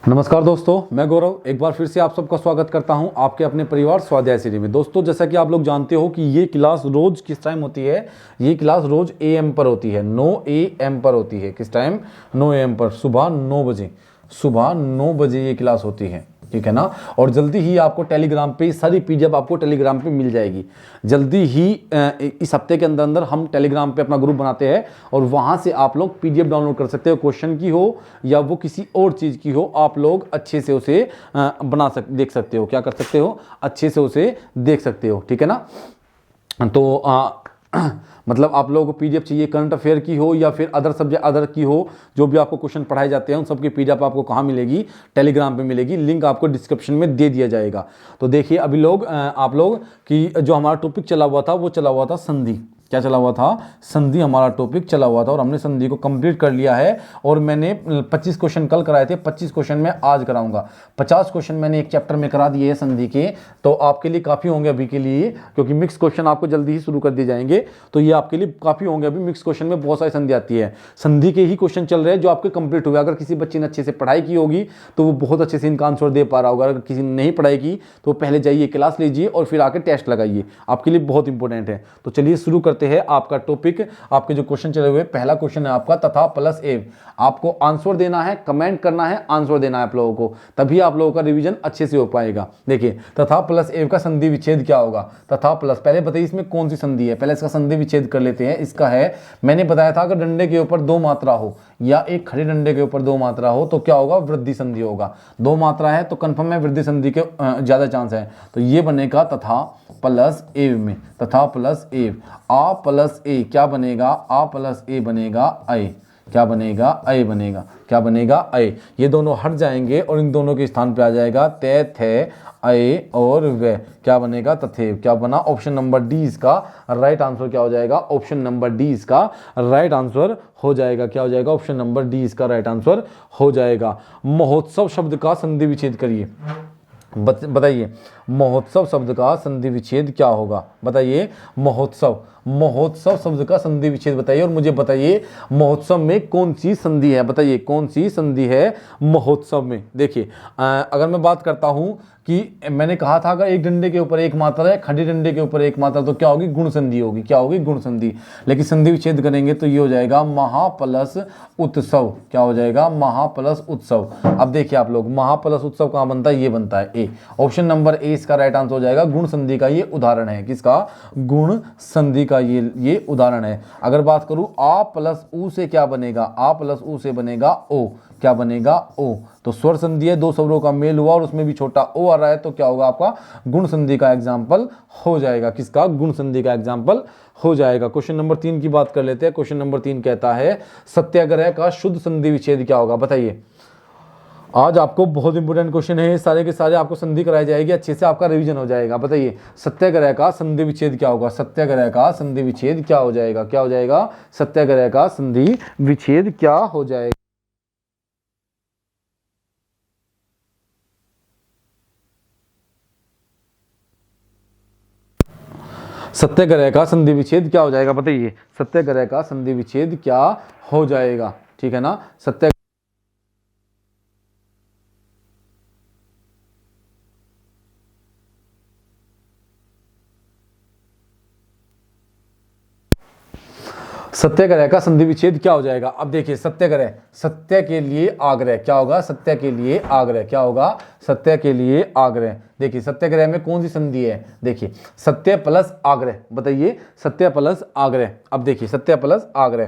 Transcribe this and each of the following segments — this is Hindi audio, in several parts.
नमस्कार दोस्तों, मैं गौरव एक बार फिर से आप सबका स्वागत करता हूं आपके अपने परिवार स्वाध्याय सीरीज में। दोस्तों, जैसा कि आप लोग जानते हो कि ये क्लास रोज किस टाइम होती है। ये क्लास रोज AM पर होती है, 9 AM पर होती है। किस टाइम? 9 AM पर, सुबह 9 बजे। सुबह 9 बजे ये क्लास होती है, ठीक है ना। और जल्दी ही आपको टेलीग्राम पे सारी PDF आपको टेलीग्राम पे मिल जाएगी। जल्दी ही इस हफ्ते के अंदर अंदर हम टेलीग्राम पे अपना ग्रुप बनाते हैं और वहाँ से आप लोग PDF डाउनलोड कर सकते हो। क्वेश्चन की हो या वो किसी और चीज़ की हो, आप लोग अच्छे से उसे देख सकते हो। क्या कर सकते हो? अच्छे से उसे देख सकते हो, ठीक है ना। तो मतलब आप लोगों को PDF चाहिए, करंट अफेयर की हो या फिर अदर सब्जेक्ट अदर की हो, जो भी आपको क्वेश्चन पढ़ाए जाते हैं उन सबकी PDF आपको कहाँ मिलेगी? टेलीग्राम पे मिलेगी। लिंक आपको डिस्क्रिप्शन में दे दिया जाएगा। तो देखिए अभी आप लोग कि जो हमारा टॉपिक चला हुआ था वो चला हुआ था संधि। क्या चला हुआ था? संधि हमारा टॉपिक चला हुआ था और हमने संधि को कंप्लीट कर लिया है। और मैंने 25 क्वेश्चन कल कराए थे, 25 क्वेश्चन मैं आज कराऊंगा। 50 क्वेश्चन मैंने एक चैप्टर में करा दिए हैं संधि के, तो आपके लिए काफ़ी होंगे अभी के लिए, क्योंकि मिक्स क्वेश्चन आपको जल्दी ही शुरू कर दिए जाएंगे। तो ये आपके लिए काफ़ी होंगे। अभी मिक्स क्वेश्चन में बहुत सारी संधि आती है, संधि के ही क्वेश्चन चल रहे हैं जो आपके कंप्लीट हुए। अगर किसी बच्चे ने अच्छे से पढ़ाई की होगी तो वो बहुत अच्छे से इनका आंसर दे पा रहा होगा। अगर किसी ने नहीं पढ़ाई की तो पहले जाइए, क्लास लीजिए और फिर आके टेस्ट लगाइए, आपके लिए बहुत इंपॉर्टेंट है। तो चलिए शुरू करते हैं आपका टॉपिक। आपके जो क्वेश्चन चले हुए, पहला क्वेश्चन है आपका तथा प्लस एव। आपको आंसर देना है, कमेंट करना है, आंसर देना है आप लोगों को, तभी आप लोगों का रिवीजन अच्छे से हो पाएगा। देखिए तथा प्लस एव का संधि विच्छेद क्या होगा? तथा प्लस, पहले बताइए इसमें कौन सी संधि है, पहले इसका संधि विच्छेद कर लेते हैं। इसका है, मैंने बताया था अगर डंडे के ऊपर 2 मात्रा हो या एक खड़े डंडे के ऊपर 2 मात्रा हो तो क्या होगा? वृद्धि संधि होगा। 2 मात्रा है तो कंफर्म है वृद्धि संधि के ज्यादा चांस है। तो ये बनेगा तथा प्लस एव में, तथा प्लस एव। आ प्लस ए क्या बनेगा? आ प्लस ए बनेगा अय। क्या बनेगा? अय बनेगा। क्या बनेगा? अय। ये दोनों हट जाएंगे और इन दोनों के स्थान पे आ जाएगा ते थे अय और वे। क्या बनेगा? तथेव। क्या बना? ऑप्शन नंबर डी इसका राइट आंसर क्या हो जाएगा? ऑप्शन नंबर डी इसका राइट आंसर हो जाएगा। क्या हो जाएगा? ऑप्शन नंबर डी इसका राइट आंसर हो जाएगा। महोत्सव शब्द का संधि विच्छेद करिए। बताइए महोत्सव शब्द का संधि विच्छेद क्या होगा? बताइए महोत्सव, महोत्सव शब्द का संधि विच्छेद बताइए और मुझे बताइए महोत्सव में कौन सी संधि है? बताइए कौन सी संधि है महोत्सव में? देखिए अगर मैं बात करता हूं कि मैंने कहा था अगर एक डंडे के ऊपर एक मात्रा है, खड़े डंडे के ऊपर एक मात्रा, तो क्या होगी? गुण संधि होगी। क्या होगी? गुण संधि। लेकिन संधि विच्छेद करेंगे तो ये हो जाएगा महा प्लस उत्सव। क्या हो जाएगा? महा प्लस उत्सव। अब देखिए आप लोग, महा प्लस उत्सव कहाँ बनता है? ये बनता है ए। ऑप्शन नंबर ए इसका राइट आंसर हो जाएगा। गुण संधि का ये उदाहरण है। किसका? गुण संधि का ये उदाहरण है। अगर बात करूं आ प्लस ऊ से क्या बनेगा? आ प्लस ऊ से बनेगा ओ। क्या बनेगा? ओ। तो स्वर संधि है, 2 स्वरों का मेल हुआ और उसमें भी छोटा ओ आ रहा है, तो क्या होगा? आपका गुण संधि का एग्जाम्पल हो जाएगा। किसका? गुण संधि का एग्जाम्पल हो जाएगा। क्वेश्चन नंबर 3 की बात कर लेते हैं। क्वेश्चन नंबर 3 कहता है सत्याग्रह का शुद्ध संधि विच्छेद क्या होगा? बताइए। आज आपको बहुत इंपॉर्टेंट क्वेश्चन है, सारे के सारे आपको संधि कराई जाएगी, अच्छे से आपका रिवीजन हो जाएगा। बताइए सत्याग्रह का संधि विच्छेद क्या होगा? सत्याग्रह का संधि विच्छेद क्या हो जाएगा? क्या हो जाएगा? सत्याग्रह का संधि विच्छेद क्या हो जाएगा? सत्याग्रह का संधि विच्छेद क्या हो जाएगा? बताइए सत्याग्रह का संधि विच्छेद क्या हो जाएगा? ठीक है ना। सत्याग्रह का संधि विच्छेद क्या हो जाएगा? अब देखिए सत्याग्रह, सत्य के लिए आग्रह क्या होगा? सत्य के लिए आग्रह क्या होगा? सत्य के लिए आग्रह। देखिए सत्याग्रह में कौन सी संधि है? देखिए सत्य प्लस आग्रह। बताइए सत्य प्लस आग्रह। अब देखिए सत्य प्लस आग्रह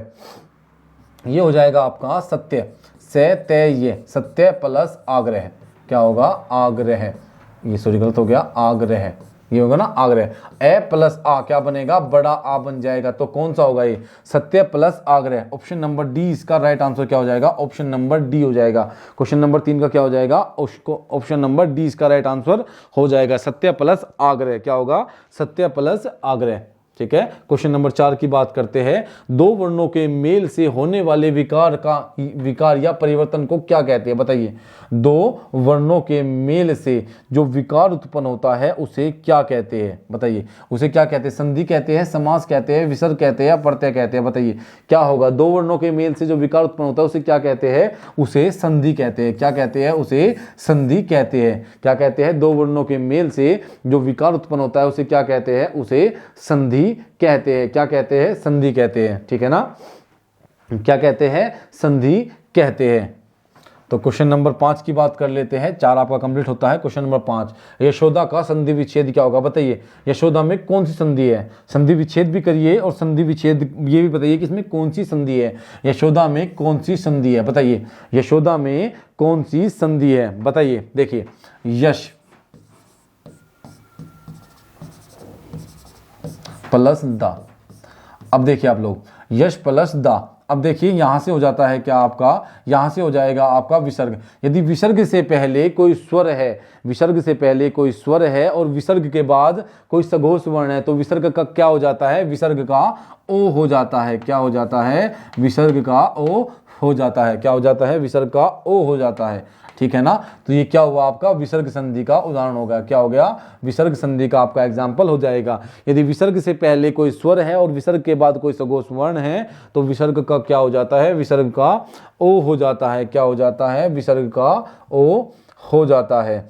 ये हो जाएगा आपका सत्य से तय। ये सत्य प्लस आग्रह क्या होगा? आग्रह। ये सॉरी गलत हो गया, आग्रह। ये होगा ना आग्रह। ए प्लस आ क्या बनेगा? बड़ा आ बन जाएगा। तो कौन सा होगा ये? सत्य प्लस आग्रह। ऑप्शन नंबर डी इसका राइट आंसर क्या हो जाएगा? ऑप्शन नंबर डी हो जाएगा। क्वेश्चन नंबर 3 का क्या हो जाएगा? ऑप्शन नंबर डी इसका राइट आंसर हो जाएगा। सत्य प्लस आग्रह क्या होगा? सत्य प्लस आग्रह। ठीक है। क्वेश्चन नंबर 4 की बात करते हैं, दो वर्णों के मेल से होने वाले विकार या परिवर्तन को क्या कहते हैं, बताइए। दो वर्णों के मेल से जो विकार उत्पन्न होता है उसे क्या कहते हैं, बताइए। उसे क्या कहते हैं, संधि कहते हैं, समास कहते हैं, विसर्ग कहते हैं या प्रत्यय कहते हैं, बताइए क्या होगा। दो वर्णों के मेल से जो विकार उत्पन्न होता है उसे क्या कहते हैं, उसे संधि कहते हैं। क्या कहते हैं, उसे संधि कहते हैं। क्या कहते हैं, दो वर्णों के मेल से जो विकार उत्पन्न होता है उसे क्या कहते हैं, उसे संधि कहते हैं। क्या कहते हैं, संधि कहते हैं, ठीक है ना। क्या कहते हैं, संधि कहते हैं। तो क्वेश्चन नंबर 5 की बात कर लेते हैं, 4 आपका कंप्लीट होता है। क्वेश्चन नंबर 5, यशोदा का संधि विच्छेद क्या होगा, बताइए। यशोदा में कौन सी संधि है, संधि विच्छेद भी करिए और संधि विच्छेद ये भी बताइए कि इसमें कौन सी संधि है। यशोदा में कौन सी संधि है, बताइए। यशोदा में कौन सी संधि है, बताइए। देखिए, यश प्लस दा। अब देखिए आप लोग, यश प्लस दा। अब देखिए यहां से हो जाता है क्या आपका, यहां से हो जाएगा आपका विसर्ग। यदि विसर्ग से पहले कोई स्वर है, विसर्ग से पहले कोई स्वर है और विसर्ग के बाद कोई सघोष वर्ण है, तो विसर्ग का क्या हो जाता है, विसर्ग का ओ हो जाता है। क्या हो जाता है, विसर्ग का ओ हो जाता है। क्या हो जाता है, विसर्ग का ओ हो जाता है, ठीक है ना। तो ये क्या हुआ, आपका विसर्ग संधि का उदाहरण हो गया। क्या हो गया, विसर्ग संधि का आपका एग्जाम्पल हो जाएगा। यदि विसर्ग से पहले कोई स्वर है और विसर्ग के बाद कोई सघोष वर्ण है तो विसर्ग का क्या हो जाता है, विसर्ग का ओ हो जाता है। क्या हो जाता है, विसर्ग का ओ हो जाता है।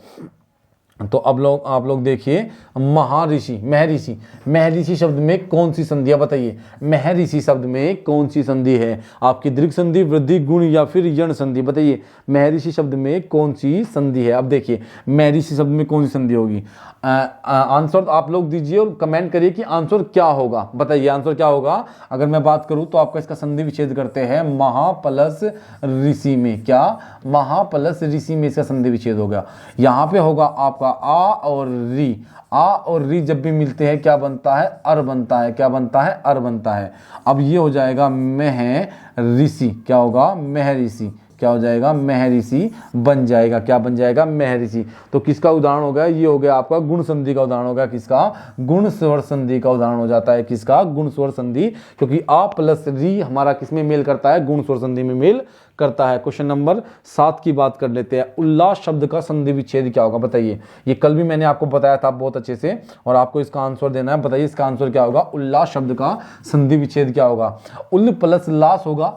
तो अब आप लोग देखिए, महर्षि, महर्षि, महर्षि शब्द में कौन सी संधि है, बताइए। महर्षि शब्द में कौन सी संधि है, आपकी दीर्घ संधि, वृद्धि, गुण या फिर यण संधि, बताइए। महर्षि शब्द में कौन सी संधि है। अब देखिए महर्षि शब्द में कौन सी संधि होगी, आंसर आप लोग दीजिए और कमेंट करिए कि आंसर क्या होगा, बताइए आंसर क्या होगा। अगर मैं बात करूं तो आपका इसका संधि विच्छेद करते हैं महा प्लस ऋषि में। क्या, महा प्लस ऋषि में इसका संधि विच्छेद होगा। यहां पे होगा आपका आ और री। आ और री जब भी मिलते हैं क्या बनता है, अर बनता है। क्या बनता है, अर बनता है। अब ये हो जाएगा महर्षि। क्या होगा, महर्षि। क्या हो जाएगा, महर्षि बन जाएगा। क्या बन जाएगा, महर्षि। तो किसका उदाहरण हो गया, ये हो गया आपका गुण संधि का उदाहरण हो गया। किसका, गुण स्वर संधि का उदाहरण हो जाता है। किसका, गुण स्वर संधि, क्योंकि आ प्लस री हमारा किसमें मेल करता है, गुण स्वर संधि में मेल करता है। क्वेश्चन नंबर 7 की बात कर लेते हैं, उल्लास शब्द का संधि विच्छेद क्या होगा, बताइए। ये कल भी मैंने आपको बताया था बहुत अच्छे से और आपको इसका आंसर देना है। बताइए इसका आंसर क्या होगा, उल्लास शब्द का संधि विच्छेद क्या होगा। उल प्लस लास होगा,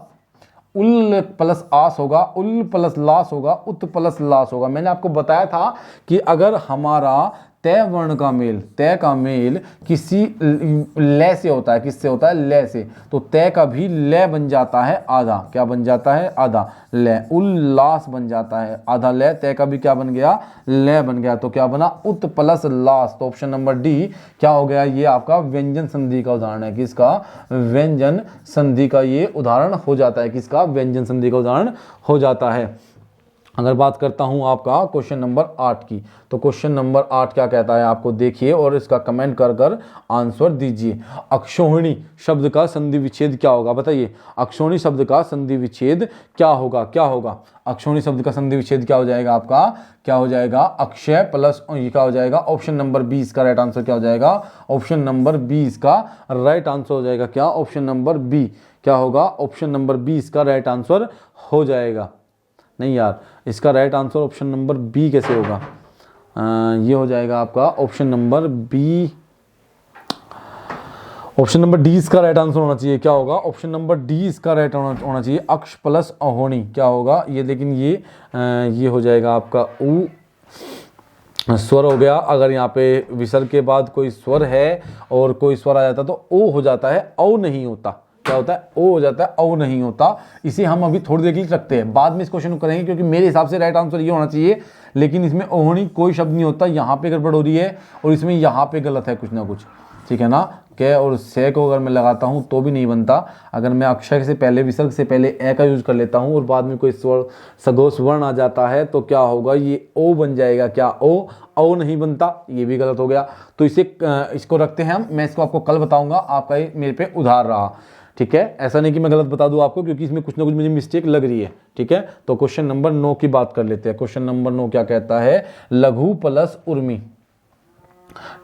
उल प्लस आस होगा, उल प्लस लास होगा, उत प्लस लास होगा। मैंने आपको बताया था कि अगर हमारा तय वर्ण का मेल, तय का मेल किसी लय से होता है, किससे होता है, लय से, तो तय का भी लय बन जाता है आधा। क्या बन जाता है, आधा लय। उल्लास बन जाता है आधा लय, तय का भी क्या बन गया, लय बन गया। तो क्या बना, उत प्लस लास। तो ऑप्शन नंबर डी क्या हो गया, ये आपका व्यंजन संधि का उदाहरण है। किसका, व्यंजन संधि का ये उदाहरण हो जाता है। किसका, व्यंजन संधि का उदाहरण हो जाता है। अगर बात करता हूं आपका क्वेश्चन नंबर 8 की, तो क्वेश्चन नंबर 8 क्या कहता है आपको देखिए और इसका कमेंट कर कर आंसर दीजिए। अक्षोहिणी शब्द का संधि विच्छेद क्या होगा, बताइए। अक्षोहिणी शब्द का संधि विच्छेद क्या होगा, क्या होगा। अक्षोहिणी शब्द का संधि विच्छेद क्या हो जाएगा आपका, क्या हो जाएगा, अक्षय प्लस ये क्या हो जाएगा, ऑप्शन नंबर 20 का राइट आंसर क्या हो जाएगा, ऑप्शन नंबर 20 का राइट आंसर हो जाएगा। क्या, ऑप्शन नंबर बी क्या होगा, ऑप्शन नंबर 20 का राइट आंसर हो जाएगा। नहीं यार, इसका right answer option number B कैसे होगा, ये हो जाएगा आपका option number B, option number D इसका राइट आंसर होना चाहिए। क्या होगा, ऑप्शन नंबर डी इसका राइट होना चाहिए। अक्ष प्लस अहोणी क्या होगा ये, लेकिन ये हो जाएगा आपका उ स्वर हो गया। अगर यहाँ पे विसर्ग के बाद कोई स्वर है और कोई स्वर आ जाता तो ओ हो जाता है, औ नहीं होता। क्या होता है, ओ हो जाता है, औ नहीं होता। इसे हम अभी थोड़ी देर के लिए रखते हैं, बाद में इस क्वेश्चन को करेंगे क्योंकि मेरे हिसाब से राइट आंसर ये होना चाहिए। लेकिन इसमें ओहणी कोई शब्द नहीं होता, यहाँ पे गड़बड़ हो रही है और इसमें यहाँ पे गलत है कुछ ना कुछ, ठीक है ना। कै और से को अगर मैं लगाता हूँ तो भी नहीं बनता। अगर मैं अक्षर से पहले, विसर्ग से पहले ए का यूज कर लेता हूँ और बाद में कोई स्वर सघोष वर्ण आ जाता है तो क्या होगा, ये ओ बन जाएगा। क्या, ओ नहीं बनता, ये भी गलत हो गया। तो इसको रखते हैं हम, मैं इसको आपको कल बताऊंगा। आपका ये मेरे पे उधार रहा, ठीक है। ऐसा नहीं कि मैं गलत बता दूं आपको, क्योंकि इसमें कुछ ना कुछ मुझे मिस्टेक लग रही है, ठीक है। तो क्वेश्चन नंबर 9 की बात कर लेते हैं। क्वेश्चन नंबर 9 क्या कहता है, लघु प्लस उर्मी।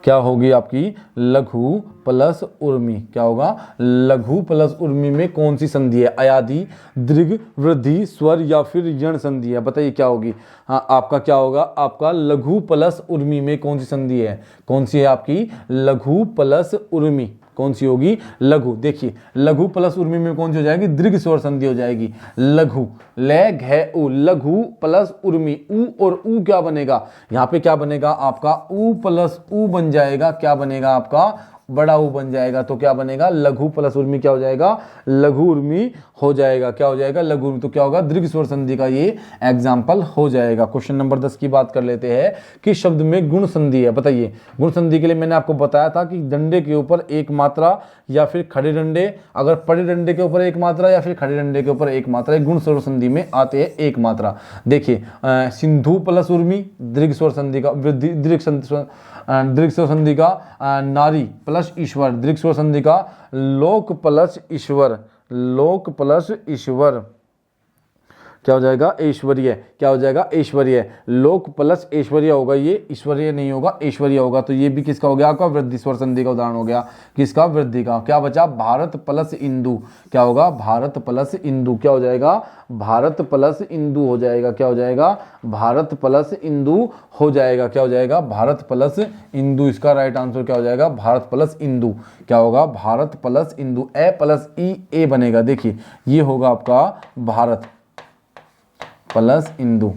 क्या होगी आपकी लघु प्लस उर्मी, क्या होगा लघु प्लस उर्मी में कौन सी संधि है, अयादि, दीर्घ, वृद्धि, स्वर या फिर यण संधि है, बताइए क्या होगी। हाँ आपका क्या होगा, आपका लघु प्लस उर्मी में कौन सी संधि है, कौन सी है आपकी लघु प्लस उर्मी, कौन सी होगी लघु। देखिए लघु प्लस उर्मी में कौन सी हो जाएगी, दीर्घ स्वर संधि हो जाएगी, लघु ले घे उ, लघु प्लस उर्मी, उ और उ क्या बनेगा, यहाँ पे क्या बनेगा आपका उ प्लस उ बन जाएगा, क्या बनेगा आपका बड़ा उ बन जाएगा, तो क्या बनेगा लघु प्लस उर्मी क्या हो जाएगा लघु उर्मी हो जाएगा, क्या हो जाएगा लघु उर्मी, तो क्या होगा दीर्घ स्वर संधि का ये एग्जाम्पल हो जाएगा। क्वेश्चन नंबर 10 की बात कर लेते हैं कि शब्द में गुण संधि है, बताइए गुण संधि के लिए मैंने आपको बताया था कि डंडे के ऊपर एक मात्रा या फिर खड़े डंडे, अगर पड़े डंडे के ऊपर एक मात्रा या फिर खड़े डंडे के ऊपर एक मात्रा, गुण स्वर संधि में आते हैं एक मात्रा। देखिए सिंधु प्लस उर्मी दीर्घ स्वर संधि का वृद्धि, दीर्घ स्वर संधि का नारी प्लस ईश्वर, दीर्घ स्वर संधि का लोक प्लस ईश्वर, लोक प्लस ईश्वर क्या हो जाएगा ऐश्वर्य, क्या हो जाएगा ऐश्वर्य, लोक प्लस ऐश्वर्य होगा, ये ईश्वर्य नहीं होगा ऐश्वर्य होगा, तो ये भी किसका हो गया आपका वृद्धि स्वर संधि का उदाहरण हो गया, किसका वृद्धि का। क्या बचा भारत प्लस इंदु, क्या होगा भारत प्लस इंदु, क्या हो जाएगा भारत प्लस इंदु हो जाएगा, क्या हो जाएगा भारत प्लस इंदु हो जाएगा, क्या हो जाएगा भारत प्लस इंदु, इसका राइट आंसर क्या हो जाएगा भारत प्लस इंदु, क्या होगा भारत प्लस इंदु, ए प्लस ई ए बनेगा, देखिए ये होगा आपका भारत प्लस इंदु,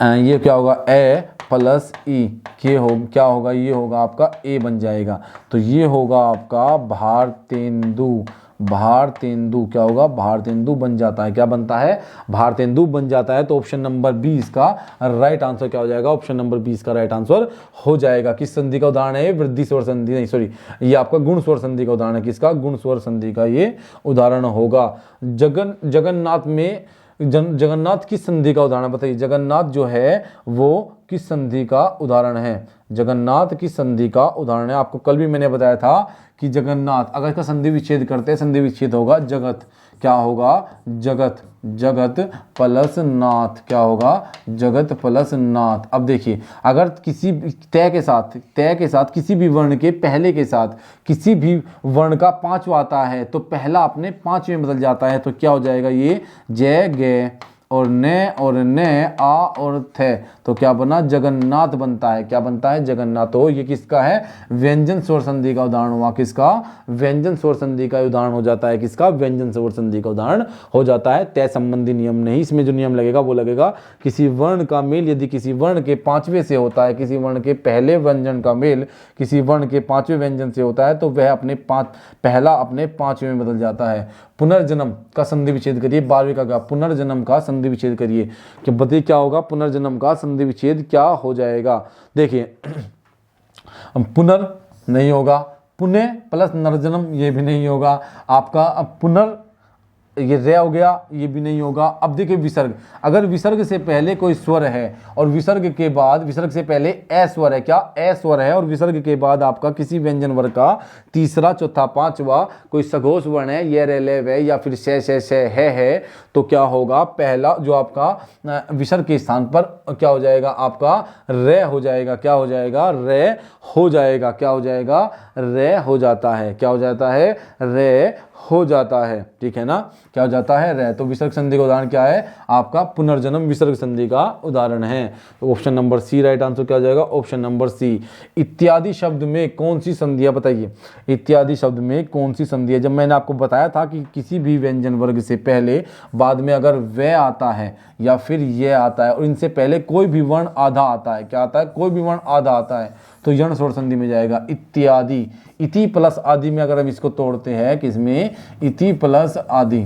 ये क्या होगा ए प्लस ई, क्या होगा ये होगा आपका ए बन जाएगा, तो ये होगा आपका भारतेंदु, भारतेंदु क्या होगा भारतेंदु बन जाता है, क्या बनता है भारतेंदु बन जाता है, तो ऑप्शन नंबर 20 का राइट आंसर क्या हो जाएगा, ऑप्शन नंबर 20 का राइट आंसर हो जाएगा। किस संधि का उदाहरण है, वृद्धि स्वर संधि नहीं सॉरी ये आपका गुण स्वर संधि का उदाहरण है, किसका गुण स्वर संधि का ये उदाहरण होगा। जगन्नाथ में जगन्नाथ किस संधि का उदाहरण बताइए, जगन्नाथ जो है वो किस संधि का उदाहरण है, जगन्नाथ किस संधि का उदाहरण है। आपको कल भी मैंने बताया था कि जगन्नाथ अगर इसका संधि विच्छेद करते हैं, संधि विच्छेद होगा जगत, क्या होगा जगत, जगत प्लस नाथ, क्या होगा जगत प्लस नाथ। अब देखिए अगर किसी तय के साथ किसी भी वर्ण के पहले के साथ किसी भी वर्ण का पांचवा आता है तो पहला अपने पांचवें में बदल जाता है, तो क्या हो जाएगा ये जय गे और ने आ और थे, तो क्या बना जगन्नाथ बनता है, क्या बनता है जगन्नाथ। तो ये किसका है व्यंजन स्वर संधि का उदाहरण हुआ, किसका व्यंजन स्वर संधि का उदाहरण हो जाता है, किसका व्यंजन स्वर संधि का उदाहरण हो जाता है। तय संबंधी नियम नहीं, इसमें जो नियम लगेगा वो लगेगा किसी वर्ण का मेल यदि किसी वर्ण के पांचवें से होता है, किसी वर्ण के पहले व्यंजन का मेल किसी वर्ण के पांचवें व्यंजन से होता है तो वह अपने पहला अपने पांचवें में बदल जाता है। पुनर्जन्म का संधि विच्छेद करिए, 12वीं का पुनर्जन्म का संधि विच्छेद करिए, कि बताइए क्या होगा पुनर्जन्म का संधि विच्छेद क्या हो जाएगा। देखिए पुनर नहीं होगा, पुण्य प्लस नरजन्म ये भी नहीं होगा आपका, पुनर ये रे हो गया ये भी नहीं होगा। अब देखिए विसर्ग, अगर विसर्ग से पहले कोई स्वर है और विसर्ग के बाद विसर्ग से पहले ए स्वर है, क्या ए स्वर है और विसर्ग के बाद आपका किसी व्यंजन वर्ग का तीसरा चौथा पांचवा कोई सघोष वर्ण है, ये रे ले वे या फिर से है, तो क्या होगा पहला जो आपका विसर्ग के स्थान पर क्या हो जाएगा आपका रे हो जाएगा, क्या हो जाएगा रे हो जाएगा, क्या हो जाएगा रे हो जाता है, क्या हो जाता है रे हो जाता है, ठीक है ना, क्या हो जाता है रे। तो विसर्ग संधि का उदाहरण क्या है आपका पुनर्जन्म विसर्ग संधि का उदाहरण है। तो option number C right answer क्या हो जाएगा, ऑप्शन नंबर सी। इत्यादि शब्द में कौन सी संधि है बताइए, इत्यादि शब्द में कौन सी संधि है। जब मैंने आपको बताया था कि किसी भी व्यंजन वर्ग से पहले बाद में अगर वे आता है या फिर ये आता है और इनसे पहले कोई भी वर्ण आधा आता है, क्या आता है कोई भी वर्ण आधा आता है, तो यण स्वर संधि में जाएगा इत्यादि। इति प्लस आदि में अगर हम इसको तोड़ते हैं किसमें इति प्लस आदि,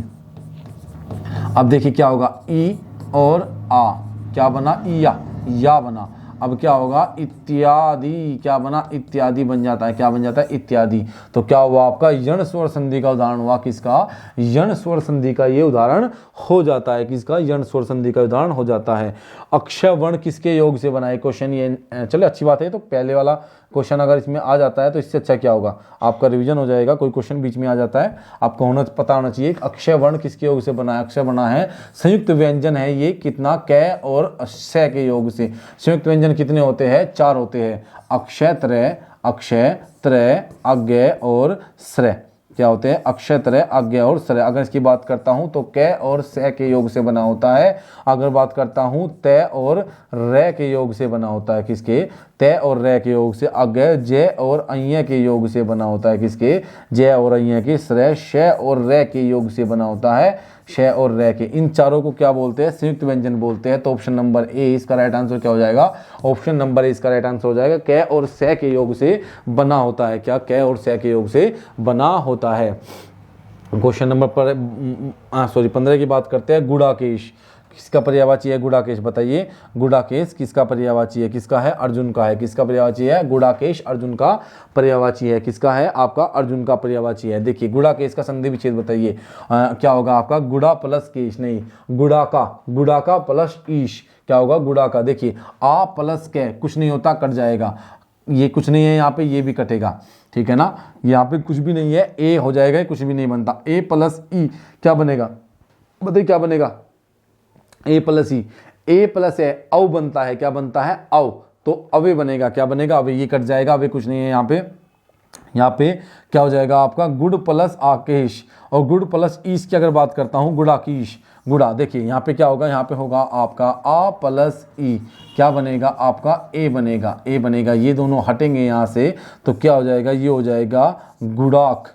अब देखिए क्या होगा ई और आ, क्या बना या बना, अब क्या होगा इत्यादि, क्या बना इत्यादि बन जाता है, क्या बन जाता है इत्यादि। तो क्या हुआ आपका यण स्वर संधि का उदाहरण हुआ, किसका यण स्वर संधि का ये उदाहरण हो जाता है, किसका यण स्वर संधि का उदाहरण हो जाता है। अक्षय वर्ण किसके योग से बना है, क्वेश्चन ये चले अच्छी बात है। तो पहले वाला क्वेश्चन अगर इसमें आ जाता है तो इससे अच्छा क्या होगा आपका रिवीजन हो जाएगा। कोई क्वेश्चन बीच में आ जाता है आपको पता होना चाहिए अक्षय वर्ण किसके योग से बना है। अक्षय बना है संयुक्त व्यंजन है ये, कितना कै और स के योग से। संयुक्त व्यंजन व्यंजन कितने होते हैं? 4 होते हैं। अक्षय त्रय अज्ञ और श्रय क्या होते हैं? अक्षय त्रय अज्ञ और श्रय। अगर इसकी बात करता हूं तो कै और से के योग से बना होता है। अगर बात करता हूं तय और रे के योग से बना होता है। किसके? तय और रे के योग से। अज्ञ जय और अय के योग से बना होता है। किसके? जय और अय के। श्रय शय और रे के योग से बना होता है। शय और रे के। इन चारों को क्या बोलते हैं? संयुक्त व्यंजन बोलते हैं। तो ऑप्शन नंबर ए इसका राइट आंसर क्या हो जाएगा? ऑप्शन नंबर ए इसका राइट आंसर हो जाएगा। कै और से के योग से बना होता है। क्या? कै और से के योग से बना होता है। क्वेश्चन नंबर 15 की बात करते हैं। गुड़ाकेश किसका पर्यायवाची है? गुड़ाकेश बताइए। गुड़ाकेश किसका पर्यायवाची है? किसका है? अर्जुन का है। किसका पर्यायवाची है? गुड़ाकेश अर्जुन का पर्यायवाची है। किसका है? आपका अर्जुन का पर्यायवाची है। देखिए गुड़ाकेश का संधि विच्छेद बताइए। क्या होगा आपका? गुड़ा प्लस केश नहीं, गुड़ा का प्लस ईश क्या होगा? गुड़ा का। देखिए आ प्लस के कुछ नहीं होता, कट जाएगा। ये कुछ नहीं है यहाँ पे, ये भी कटेगा। ठीक है ना, यहाँ पे कुछ भी नहीं है, ए हो जाएगा, कुछ भी नहीं बनता। ए प्लस ई क्या बनेगा? बताइए क्या बनेगा? ए प्लस ई। ए प्लस ए औ बनता है। क्या बनता है? औ। तो अवे बनेगा। क्या बनेगा? अवे। ये कट जाएगा, अवे कुछ नहीं है यहाँ पे। यहाँ पे क्या हो जाएगा आपका? गुड़ प्लस आकेश और गुड़ प्लस ईश की अगर बात करता हूँ, गुड़ाकीश गुड़ा। देखिए यहाँ पे क्या होगा? यहाँ पे होगा आपका आ प्लस ई क्या बनेगा? आपका ए बनेगा। ए बनेगा। ये दोनों हटेंगे यहाँ से तो क्या हो जाएगा? ये हो जाएगा गुड़ाक।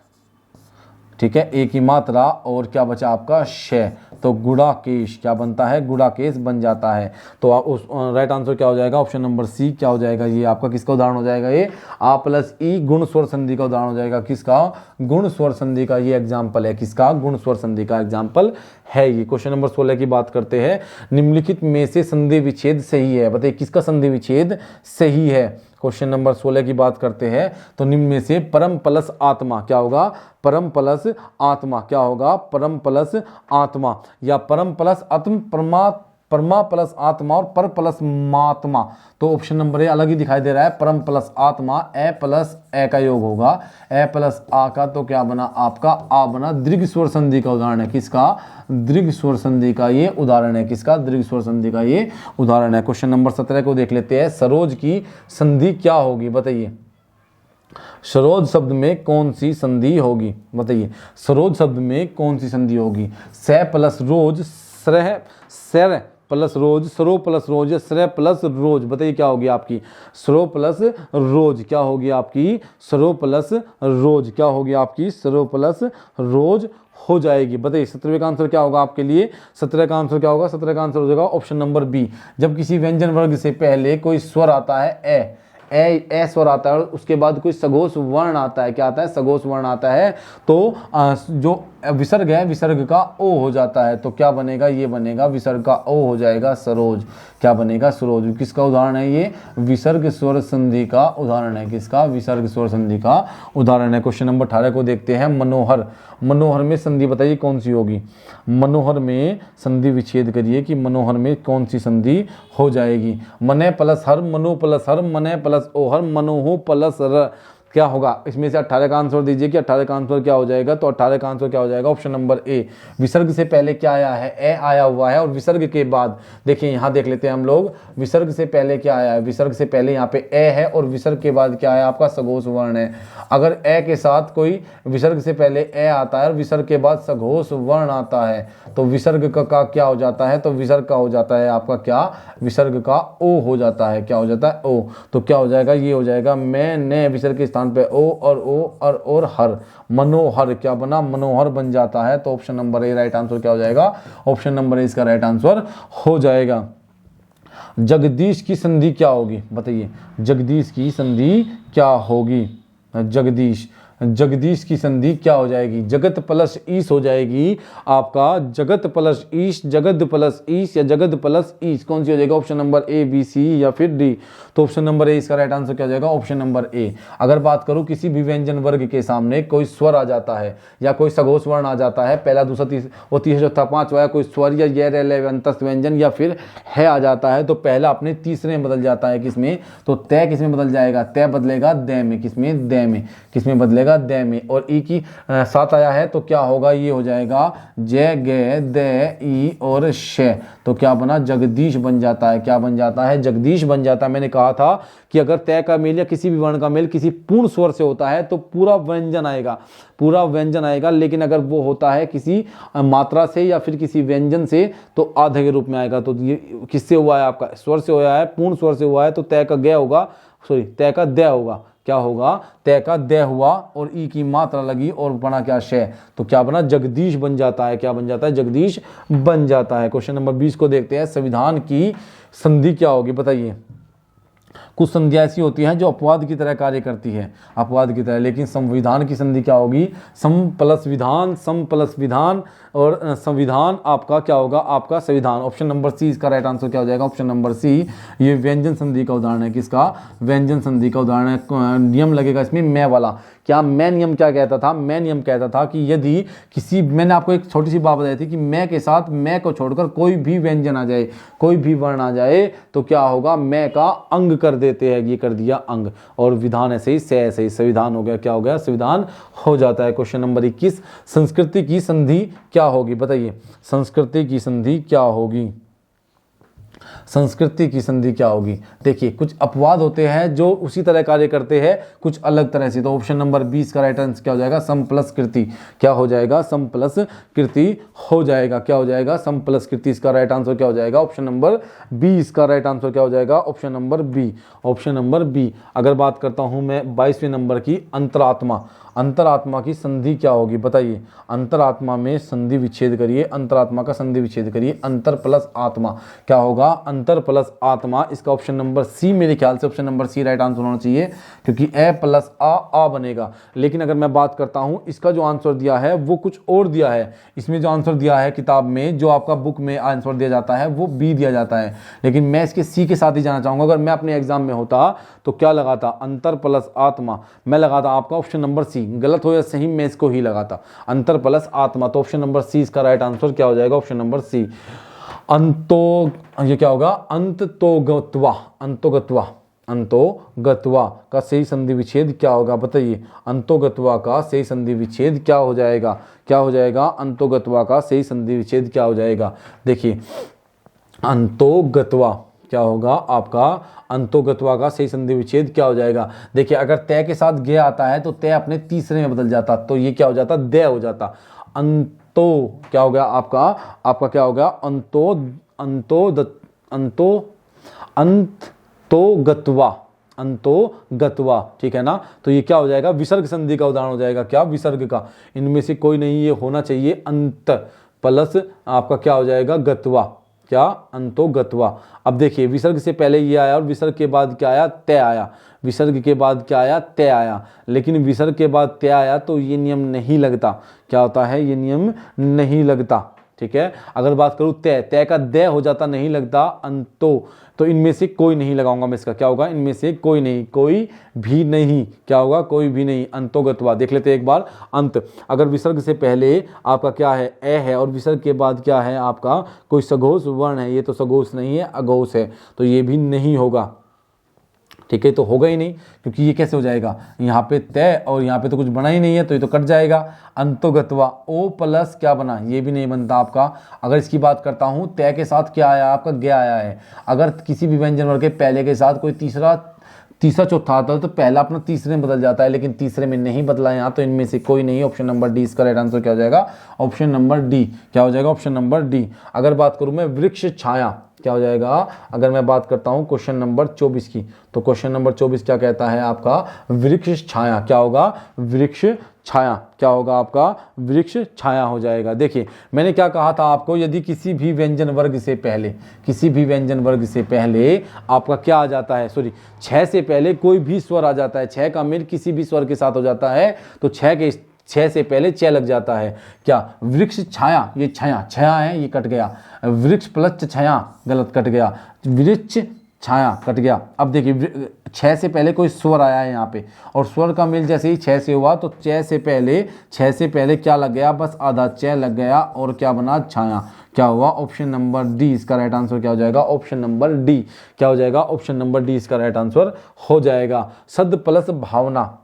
ठीक है, ए की मात्रा और क्या बचा आपका? शय। तो गुड़ाकेश क्या बनता है? गुड़ाकेश बन जाता है। तो उस राइट आंसर क्या हो जाएगा? ऑप्शन नंबर सी क्या हो जाएगा? ये आपका किसका उदाहरण हो जाएगा? ये आ प्लस ई गुण स्वर संधि का उदाहरण हो जाएगा। किसका? गुण स्वर संधि का ये एग्जाम्पल है। किसका? गुण स्वर संधि का एग्जाम्पल है ये। क्वेश्चन नंबर 16 की बात करते हैं। निम्नलिखित में से संधि विच्छेद सही है। बताइए किसका संधि विच्छेद सही है? क्वेश्चन नंबर 16 की बात करते हैं तो निम्न में से परम प्लस आत्मा क्या होगा? परम प्लस आत्मा क्या होगा? परम प्लस आत्मा या परम प्लस आत्म परमा प्लस आत्मा और पर प्लस मात्मा। तो ऑप्शन नंबर ए अलग ही दिखाई दे रहा है। परम प्लस आत्मा ए प्लस ए का योग होगा। ए प्लस आ का तो क्या बना? आपका आ बना। दीर्घ स्वर संधि का उदाहरण है। किसका? दीर्घ स्वर संधि का ये उदाहरण है। किसका? दीर्घ स्वर संधि का ये उदाहरण है। क्वेश्चन नंबर 17 को देख लेते हैं। सरोज की संधि क्या होगी? बताइए सरोज शब्द में कौन सी संधि होगी? बताइए सरोज शब्द में कौन सी संधि होगी? से प्लस रोज, सर प्लस रोज, सरो प्लस रोज, श्रय प्लस रोज। बताइए क्या होगी आपकी? सरो प्लस रोज क्या होगी आपकी? सरो प्लस रोज क्या होगी आपकी? सरो प्लस रोज हो जाएगी। बताइए 17वें का आंसर क्या होगा आपके लिए? 17 का आंसर क्या होगा? 17 का आंसर हो जाएगा ऑप्शन नंबर बी। जब किसी व्यंजन वर्ग से पहले कोई स्वर आता है ए स्वर आता है और उसके बाद कोई सघोष वर्ण आता है। क्या आता है? सघोष वर्ण आता है। तो जो विसर्ग है, विसर्ग का ओ हो जाता है। तो क्या बनेगा? ये बनेगा विसर्ग का ओ हो जाएगा सरोज। क्या बनेगा? सरोज। किसका उदाहरण है ये? विसर्ग स्वर संधि का उदाहरण है। किसका? विसर्ग स्वर संधि का उदाहरण है। क्वेश्चन नंबर 18 को देखते हैं। मनोहर, मनोहर में संधि बताइए कौन सी होगी? मनोहर में संधि विच्छेद करिए कि मनोहर में कौन सी संधि हो जाएगी? मने प्लस हर, मनो प्लस हर, मने प्लस ओहर, मनोहो प्लस र क्या होगा? इसमें से 18 का आंसर दीजिए कि 18 का आंसर क्या हो जाएगा? तो 18 का आंसर क्या हो जाएगा? Option number A. विसर्ग से पहले क्या आया है? ए आया हुआ है और विसर्ग के बाद देखिए यहाँ देख लेते हैं हम लोग। विसर्ग से पहले क्या आया है? विसर्ग से पहले यहाँ पे ए है और विसर्ग के बाद क्या है? आपका सघोष वर्ण है। अगर ए के साथ कोई विसर्ग से पहले ए आता है और विसर्ग के बाद सघोष वर्ण आता है तो विसर्ग का क्या हो जाता है? तो विसर्ग का हो जाता है आपका क्या? विसर्ग का ओ हो जाता है। क्या हो जाता है? ओ। तो क्या हो जाएगा? ये हो जाएगा मैं ने विसर्ग के पे ओ और हर, मनोहर क्या बना? मनोहर बन जाता है। तो option number A right answer क्या हो जाएगा? ऑप्शन नंबर ए इसका राइट आंसर हो जाएगा। जगदीश की संधि क्या होगी? बताइए जगदीश की संधि क्या होगी? जगदीश की संधि क्या हो जाएगी? जगत प्लस ईश हो जाएगी आपका। जगत प्लस ईश, जगद प्लस ईश या जगद प्लस ईश कौन सी हो जाएगा? ऑप्शन नंबर ए, बी, सी या फिर डी। तो ऑप्शन नंबर ए इसका राइट आंसर क्या हो जाएगा? Option number A. अगर बात करूं किसी भी व्यंजन वर्ग के सामने कोई स्वर आ जाता है या कोई सघोष वर्ण आ जाता है, पहला दूसरा तीसरा चौथा पांचवा, कोई स्वर या ये रेलेवेंतस व्यंजन या फिर है आ जाता है तो पहला अपने तीसरे में बदल जाता है। किसमें? तो तय किसमें बदल जाएगा? तय बदलेगा दे में। किसमें? दे में। किसमें बदलेगा? जाएगा दे में, और ई की साथ आया है तो क्या होगा, ये हो जाएगा जय गे दे ई और श, तो क्या बना, जगदीश बन जाता है। क्या बन जाता है, जगदीश बन जाता है। मैंने कहा था कि अगर तय का मेल या किसी भी वर्ण का मेल किसी पूर्ण स्वर से होता है तो पूरा व्यंजन आएगा, पूरा व्यंजन आएगा, लेकिन अगर वो होता है किसी मात्रा से या फिर किसी व्यंजन से तो आधे के रूप में आएगा। तो ये किससे हुआ है, आपका स्वर से हुआ है, पूर्ण स्वर से हुआ है, तो तय का ग होगा, सॉरी तय का द होगा। क्या होगा, तय का द हुआ और ई की मात्रा लगी और बना क्या, शय, तो क्या बना, जगदीश बन जाता है। क्या बन जाता है, जगदीश बन जाता है। क्वेश्चन नंबर 20 को देखते हैं। संविधान की संधि क्या होगी, बताइए। कुछ संधियां ऐसी होती हैं जो अपवाद की तरह कार्य करती है, अपवाद की तरह, लेकिन संविधान की संधि क्या होगी, सम प्लस विधान, सम प्लस विधान, और संविधान आपका क्या होगा, आपका संविधान। ऑप्शन नंबर सी इसका राइट आंसर क्या हो जाएगा, ऑप्शन नंबर सी। ये व्यंजन संधि का उदाहरण है, किसका, व्यंजन संधि का उदाहरण है। नियम लगेगा इसमें मैं वाला। क्या मैं नियम क्या कहता था, मैं नियम कहता था कि यदि किसी, मैंने आपको एक छोटी सी बात बताई थी कि मैं के साथ मैं को छोड़कर कोई भी व्यंजन आ जाए, कोई भी वर्ण आ जाए तो क्या होगा, मैं का अंग कर देते हैं, ये कर दिया अंग, और विधान ऐसे ही से ऐसे ही संविधान हो गया, क्या हो गया, संविधान हो जाता है। क्वेश्चन नंबर 21, संस्कृति की संधि क्या होगी, बताइए। संस्कृति की संधि क्या होगी, संस्कृति की संधि क्या होगी। देखिए कुछ अपवाद होते हैं जो उसी तरह कार्य करते हैं, कुछ अलग तरह से। तो ऑप्शन नंबर 20 का राइट आंसर क्या हो जाएगा, सम प्लस कृति। क्या हो जाएगा, सम प्लस कृति हो जाएगा। क्या हो जाएगा, सम प्लस कृति। इसका राइट आंसर क्या हो जाएगा, ऑप्शन नंबर 20 का राइट आंसर क्या हो जाएगा, option number B, option number B. अगर बात करता हूं मैं 22वें नंबर की, अंतरात्मा। अंतरात्मा की संधि क्या होगी, बताइए। अंतरात्मा में संधि विच्छेद करिए, अंतरात्मा का संधि विच्छेद करिए, अंतर प्लस आत्मा। क्या होगा, अंतर प्लस आत्मा। इसका ऑप्शन नंबर सी, मेरे ख्याल से option number C right answer होना चाहिए, क्योंकि ए प्लस आ बनेगा। लेकिन अगर मैं बात करता हूं, इसका जो आंसर दिया है वो कुछ और दिया है। इसमें जो आंसर दिया है किताब में, जो आपका बुक में आंसर दिया जाता है वो बी दिया जाता है, लेकिन मैं इसके सी के साथ ही जाना चाहूंगा। अगर मैं अपने एग्जाम में होता तो क्या लगाता, अंतर प्लस आत्मा। मैं लगाता आपका ऑप्शन नंबर सी, गलत हो या सही मैं इसको ही लगाता, अंतर प्लस आत्मा। तो ऑप्शन नंबर सी इसका राइट आंसर क्या हो जाएगा, ऑप्शन नंबर सी। अंतो, ये क्या होगा, अंततोगत्वा, अंतोगत्वा, अंतोगत्वा का सही संधि विच्छेद क्या होगा, बताइए। अंतोगत्वा का सही संधि विच्छेद क्या हो जाएगा, क्या हो जाएगा, अंतोगत्वा का सही संधि विच्छेद क्या हो जाएगा। देखिए अंतोगत्वा क्या होगा आपका, अंतोगत्वा का सही संधि विच्छेद क्या हो जाएगा। देखिए अगर तय के साथ गे आता है तो तय अपने तीसरे में बदल जाता, तो ये क्या हो जाता, दे हो जाता। अंतो क्या हो गया आपका, आपका क्या हो गया, अंतोगत्वा, अंतोगत्वा, ठीक है ना। तो ये क्या हो जाएगा, विसर्ग संधि का उदाहरण हो जाएगा। क्या, विसर्ग का, इनमें से कोई नहीं, ये होना चाहिए अंत प्लस आपका क्या हो जाएगा, गत्वा। क्या, अंतोगत्वा। अब देखिए विसर्ग से पहले ये आया और विसर्ग के बाद क्या आया, तय आया। विसर्ग के बाद क्या आया, तय आया। लेकिन विसर्ग के बाद तय आया तो ये नियम नहीं लगता। क्या होता है, ये नियम नहीं लगता, ठीक है। अगर बात करूं तय, तय का दे हो जाता, नहीं लगता। अंतो, तो इनमें से कोई नहीं लगाऊंगा मैं, इसका क्या होगा, इनमें से कोई नहीं, कोई भी नहीं। क्या होगा, कोई भी नहीं, अंतोगत्वा। देख लेते हैं एक बार। अंत, अगर विसर्ग से पहले आपका क्या है, ए है, और विसर्ग के बाद क्या है आपका कोई सघोष वर्ण है, ये तो सघोष नहीं है, अघोष है, तो ये भी नहीं होगा, ठीक है। तो होगा ही नहीं, क्योंकि ये कैसे हो जाएगा, यहाँ पे तय और यहाँ पे तो कुछ बना ही नहीं है, तो ये तो कट जाएगा। अंतोगत्वा, ओ प्लस क्या बना, ये भी नहीं बनता आपका। अगर इसकी बात करता हूँ, तय के साथ क्या आया आपका, गे आया है। अगर किसी भी व्यंजन वर्ग के पहले के साथ कोई तीसरा चौथा आता है तो पहला अपना तीसरे में बदल जाता है, लेकिन तीसरे में नहीं बदला यहाँ, तो इनमें से कोई नहीं। ऑप्शन नंबर डी इसका राइट आंसर क्या हो जाएगा, ऑप्शन नंबर डी। क्या हो जाएगा, ऑप्शन नंबर डी। अगर बात करूँ मैं वृक्ष छाया, क्या हो जाएगा। अगर मैं बात करता हूं क्वेश्चन नंबर 24 की, तो क्वेश्चन नंबर 24 क्या कहता है आपका, वृक्ष छाया। क्या होगा, वृक्ष छाया। क्या होगा आपका, वृक्ष छाया हो जाएगा। देखिए मैंने क्या कहा था आपको, यदि किसी भी व्यंजन वर्ग से पहले, किसी भी व्यंजन वर्ग से पहले आपका क्या आ जाता है, सॉरी, 6 से पहले कोई भी स्वर आ जाता है, 6 का मेल किसी भी स्वर के साथ हो जाता है, तो 6 से पहले च लग जाता है। क्या, वृक्ष छाया, ये छाया छाया है, ये कट गया। वृक्ष प्लस छाया, गलत, कट गया। वृक्ष छाया कट गया। अब देखिए 6 से पहले कोई स्वर आया है यहाँ पे, और स्वर का मेल जैसे ही 6 से हुआ तो 6 से पहले क्या लग गया, बस आधा च लग गया, और क्या बना, छाया। क्या हुआ, ऑप्शन नंबर डी इसका राइट आंसर क्या हो जाएगा, ऑप्शन नंबर डी। क्या हो जाएगा, ऑप्शन नंबर डी इसका राइट आंसर हो जाएगा। सद प्लस भावना,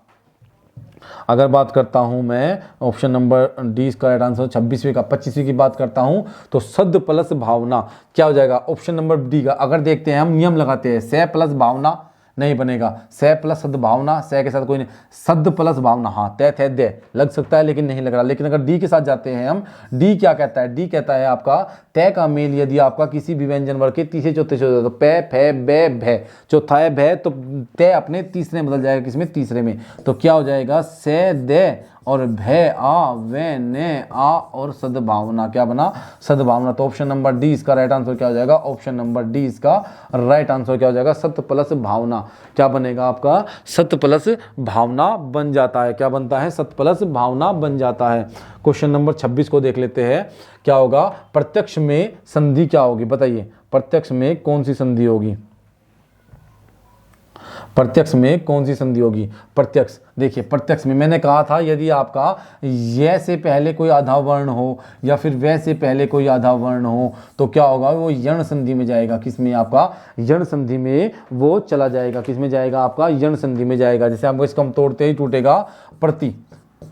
अगर बात करता हूं मैं ऑप्शन नंबर डी इसका राइट आंसर 26वीं का 25वीं की बात करता हूं तो सद प्लस भावना क्या हो जाएगा ऑप्शन नंबर डी का। अगर देखते हैं हम नियम लगाते हैं से प्लस भावना नहीं बनेगा, से प्लस सद्भावना, से के साथ कोई नहीं, सद प्लस भावना, हाँ तय थे दे लग सकता है लेकिन नहीं लग रहा। लेकिन अगर डी के साथ जाते हैं हम, डी क्या कहता है, डी कहता है आपका तय का मेल यदि आपका किसी भी व्यंजन वर्ग के तीसरे चौथे चौथे तो पे फे बे भे, चौथा है भे तो तय अपने तीसरे में बदल जाएगा, किसमें तीसरे में, तो क्या हो जाएगा से दे और भय आ वे ने आ और सद्भावना क्या बना सद्भावना। तो ऑप्शन नंबर डी इसका राइट आंसर क्या हो जाएगा, ऑप्शन नंबर डी इसका राइट आंसर क्या हो जाएगा, सत्य प्लस भावना क्या बनेगा आपका सत्य प्लस भावना बन जाता है। क्या बनता है, सत्य प्लस भावना बन जाता है। क्वेश्चन नंबर 26 को देख लेते हैं क्या होगा, प्रत्यक्ष में संधि क्या होगी बताइए, प्रत्यक्ष में कौन सी संधि होगी, प्रत्यक्ष में कौन सी संधि होगी। प्रत्यक्ष देखिए, प्रत्यक्ष में मैंने कहा था यदि आपका य से पहले कोई आधा वर्ण हो या फिर वै से पहले कोई आधा वर्ण हो तो क्या होगा, वो यण संधि में जाएगा, किसमें आपका यण संधि में वो चला जाएगा, किसमें जाएगा आपका यण संधि में जाएगा। जैसे आपको इसको हम तोड़ते ही टूटेगा प्रति,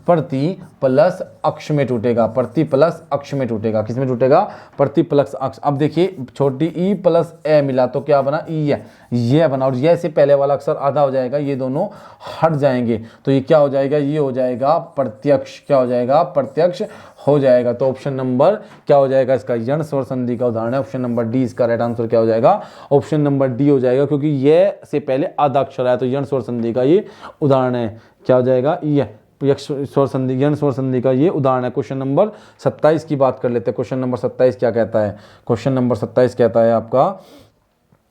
प्रति प्लस अक्ष में टूटेगा, प्रति प्लस अक्ष में टूटेगा, किसमें टूटेगा प्रति प्लस अक्ष। अब देखिए छोटी ई प्लस ए मिला तो क्या बना ई है, ये बना और ये से पहले वाला अक्षर आधा हो जाएगा, ये दोनों हट जाएंगे तो ये क्या हो जाएगा, ये हो जाएगा प्रत्यक्ष, क्या हो जाएगा प्रत्यक्ष हो जाएगा। तो ऑप्शन नंबर क्या हो जाएगा इसका, यण स्वर संधि का उदाहरण है ऑप्शन नंबर डी, इसका राइट आंसर क्या हो जाएगा, ऑप्शन नंबर डी हो जाएगा, क्योंकि ये से पहले आधा अक्षर आया तो यण स्वर संधि का ये उदाहरण है। क्या हो जाएगा, ये स्वर संधि यण स्वर संधि का ये उदाहरण है। क्वेश्चन नंबर 27 की बात कर लेते हैं। क्वेश्चन नंबर 27 क्या कहता है, क्वेश्चन नंबर 27 कहता है आपका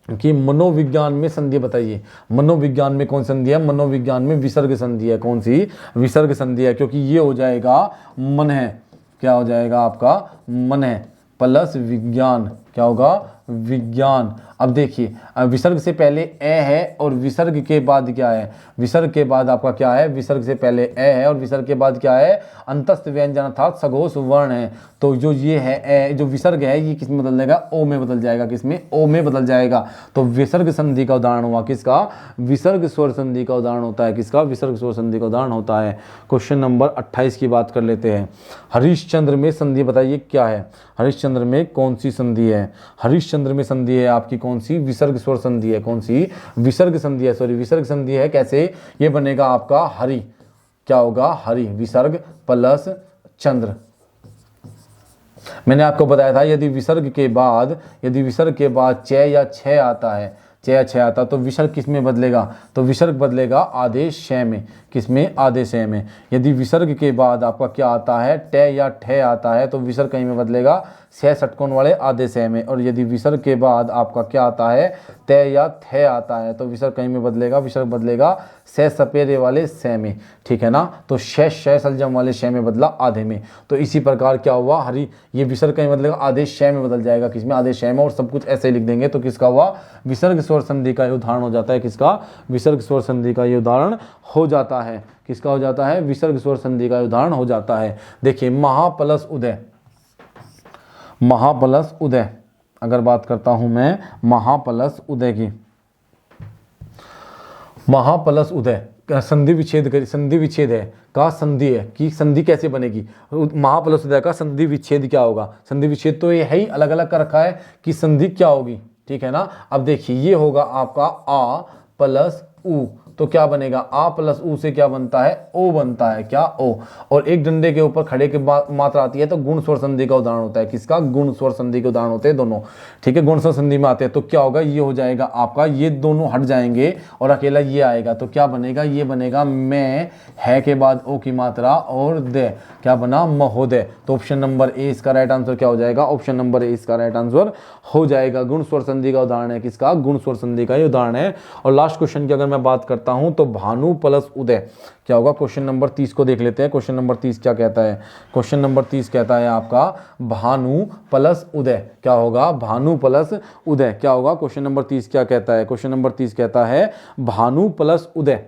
कि मनोविज्ञान में संधि बताइए। मनोविज्ञान में कौन संधि है, मनोविज्ञान में विसर्ग संधि है, कौन सी विसर्ग संधि है, क्योंकि ये हो जाएगा मन है, क्या हो जाएगा आपका मन है प्लस विज्ञान, क्या होगा विज्ञान। अब देखिए विसर्ग से पहले ए है और विसर्ग के बाद क्या है, विसर्ग के बाद आपका क्या है, विसर्ग से पहले ए है और विसर्ग के बाद क्या है अंतस्थ व्यंजन अर्थात सघोष वर्ण है। तो जो ये है ए, जो विसर्ग है ये किस में बदल जाएगा, ओ में बदल जाएगा, किसमें ओ में बदल जाएगा। तो विसर्ग संधि का उदाहरण हुआ किसका, विसर्ग स्वर संधि का उदाहरण होता है, किसका विसर्ग स्वर संधि का उदाहरण होता है। क्वेश्चन नंबर 28 की बात कर लेते हैं। हरिश्चंद्र में संधि बताइए क्या है, हरिश्चंद्र में कौन सी संधि है, हरिश्चंद्र में संधि है आपकी कौन सी विसर्ग स्वर संधि है, कौन सी विसर्ग संधि है, सॉरी विसर्ग संधि है। कैसे ये बनेगा आपका हरि, क्या होगा हरि विसर्ग प्लस चंद्र। मैंने आपको बताया था यदि विसर्ग के बाद च या छ आता है, च या छ आता तो विसर्ग किस में बदलेगा, तो विसर्ग बदलेगा आदेश श में, किसमें आदेश श में। यदि विसर्ग के बाद आपका क्या आता है ट या ठ आता है तो विसर्ग कहीं में बदलेगा छह षटकोण वाले आधे से में। और यदि विसर्ग के बाद आपका क्या आता है त या थ आता है तो विसर्ग कहीं में बदलेगा, विसर्ग बदलेगा से सपेरे वाले से में, ठीक है ना। तो शय सलजम वाले शय में बदला आधे में। तो इसी प्रकार क्या हुआ हरि, ये विसर्ग कहीं बदलेगा आदेश शय में बदल जाएगा, किसमें आदेश शय में, और सब कुछ ऐसे ही लिख देंगे तो किसका हुआ विसर्ग स्वर संधि का उदाहरण हो जाता है, किसका विसर्ग स्वर संधि का ये उदाहरण हो जाता है, किसका हो जाता है विसर्ग स्वर संधि का उदाहरण हो जाता है। देखिए महाप्लस उदय, महाप्लस उदय अगर बात करता हूं मैं महाप्लस उदय की, महाप्लस उदय संधि विच्छेद करिए, संधि विच्छेद है का संधि है कि संधि कैसे बनेगी, महाप्लस उदय का संधि विच्छेद क्या होगा। संधि विच्छेद तो ये है ही अलग अलग कर रखा है कि संधि क्या होगी, ठीक है ना। अब देखिए ये होगा आपका आ प्लस उ, तो क्या बनेगा आ प्लस उ से क्या बनता है ओ बनता है, क्या ओ। और एक डंडे के ऊपर खड़े के मात्रा आती है तो गुण स्वर संधि का उदाहरण होता है, किसका गुण स्वर संधि के उदाहरण होते हैं दोनों, ठीक है गुण स्वर संधि में आते हैं। तो क्या होगा ये हो जाएगा आपका, ये दोनों हट जाएंगे और अकेला ये आएगा तो क्या बनेगा, ये बनेगा मैं है के बाद ओ की मात्रा और दे, क्या बना महोदय। तो ऑप्शन नंबर ए इसका राइट आंसर क्या हो जाएगा, ऑप्शन नंबर ए इसका राइट आंसर हो जाएगा। गुण स्वर संधि का उदाहरण है, किसका गुण स्वर संधि का ये उदाहरण है। और लास्ट क्वेश्चन की अगर मैं बात करता हूं तो भानु प्लस उदय क्या होगा। क्वेश्चन नंबर 30 को देख लेते हैं। क्वेश्चन नंबर 30 क्या कहता है, क्वेश्चन नंबर 30 कहता है आपका भानु प्लस उदय क्या होगा, भानु प्लस उदय क्या होगा। क्वेश्चन नंबर 30 क्या कहता है, क्वेश्चन नंबर 30 कहता है भानु प्लस उदय,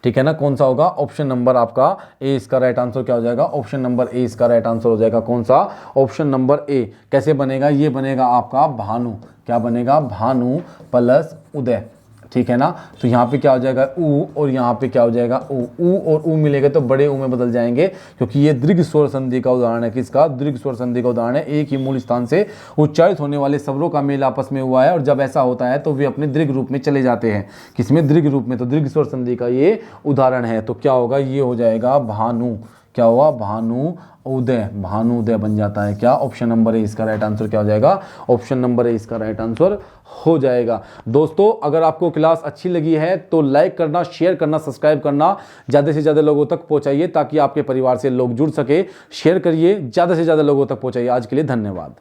ठीक है ना। कौन सा होगा, ऑप्शन नंबर आपका ए इसका राइट आंसर क्या हो जाएगा, ऑप्शन नंबर ए इसका राइट आंसर हो जाएगा। कौन सा, ऑप्शन नंबर ए। कैसे बनेगा, ये बनेगा आपका भानु, क्या बनेगा भानु प्लस उदय, ठीक है ना। तो यहाँ पे क्या हो जाएगा ऊ, और यहाँ पे क्या हो जाएगा ऊ। ऊ और ऊ मिलेगा तो बड़े ऊ में बदल जाएंगे, क्योंकि ये दीर्घ स्वर संधि का उदाहरण है। किसका? दीर्घ स्वर संधि का उदाहरण है। एक ही मूल स्थान से उच्चारित होने वाले स्वरों का मेल आपस में हुआ है, और जब ऐसा होता है तो वे अपने दीर्घ रूप में चले जाते हैं। किसमें? दीर्घ रूप में। तो दीर्घ स्वर संधि का ये उदाहरण है। तो क्या होगा? ये हो जाएगा भानु। क्या हुआ? भानु उदय। भानुदय बन जाता है। क्या? ऑप्शन नंबर ए इसका राइट आंसर क्या हो जाएगा? ऑप्शन नंबर ए इसका राइट आंसर हो जाएगा। दोस्तों, अगर आपको क्लास अच्छी लगी है तो लाइक करना, शेयर करना, सब्सक्राइब करना, ज़्यादा से ज़्यादा लोगों तक पहुंचाइए ताकि आपके परिवार से लोग जुड़ सके। शेयर करिए, ज़्यादा से ज़्यादा लोगों तक पहुंचाइए। आज के लिए धन्यवाद।